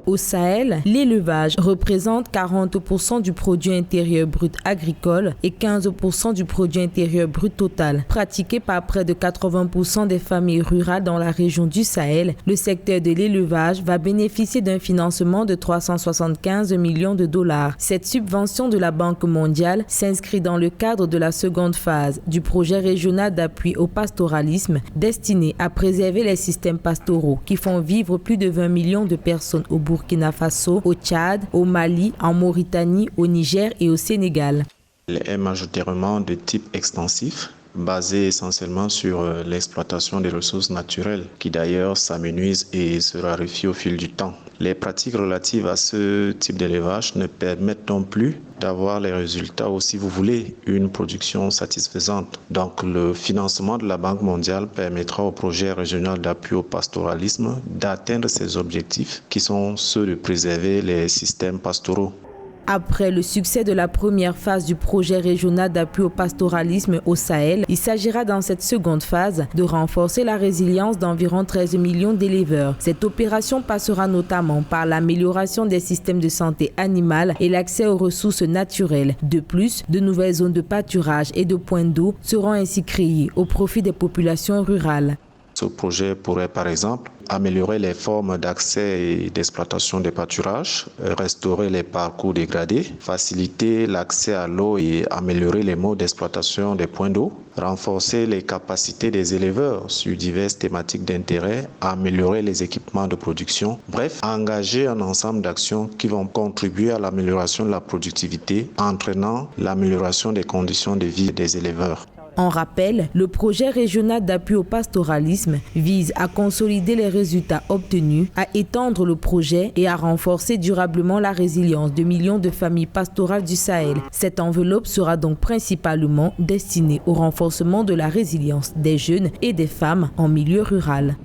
Au Sahel, l'élevage représente 40% du produit intérieur brut agricole et 15% du produit intérieur brut total. Pratiqué par près de 80% des familles rurales dans la région du Sahel, le secteur de l'élevage va bénéficier d'un financement de 375 millions de dollars. Cette subvention de la Banque mondiale s'inscrit dans le cadre de la seconde phase du projet régional d'appui au pastoralisme destiné à préserver les systèmes pastoraux qui font vivre plus de 20 millions de personnes au Burkina Faso, au Tchad, au Mali, en Mauritanie, au Niger et au Sénégal. Elle est majoritairement de type extensif, basée essentiellement sur l'exploitation des ressources naturelles, qui d'ailleurs s'amenuisent et se raréfient au fil du temps. Les pratiques relatives à ce type d'élevage ne permettent non plus d'avoir les résultats ou, si vous voulez, une production satisfaisante. Donc le financement de la Banque mondiale permettra au projet régional d'appui au pastoralisme d'atteindre ses objectifs, qui sont ceux de préserver les systèmes pastoraux. Après le succès de la première phase du projet régional d'appui au pastoralisme au Sahel, il s'agira dans cette seconde phase de renforcer la résilience d'environ 13 millions d'éleveurs. Cette opération passera notamment par l'amélioration des systèmes de santé animale et l'accès aux ressources naturelles. De plus, de nouvelles zones de pâturage et de points d'eau seront ainsi créées au profit des populations rurales. Ce projet pourrait par exemple améliorer les formes d'accès et d'exploitation des pâturages, restaurer les parcours dégradés, faciliter l'accès à l'eau et améliorer les modes d'exploitation des points d'eau, renforcer les capacités des éleveurs sur diverses thématiques d'intérêt, améliorer les équipements de production, bref, engager un ensemble d'actions qui vont contribuer à l'amélioration de la productivité, entraînant l'amélioration des conditions de vie des éleveurs. En rappel, le projet régional d'appui au pastoralisme vise à consolider les résultats obtenus, à étendre le projet et à renforcer durablement la résilience de millions de familles pastorales du Sahel. Cette enveloppe sera donc principalement destinée au renforcement de la résilience des jeunes et des femmes en milieu rural.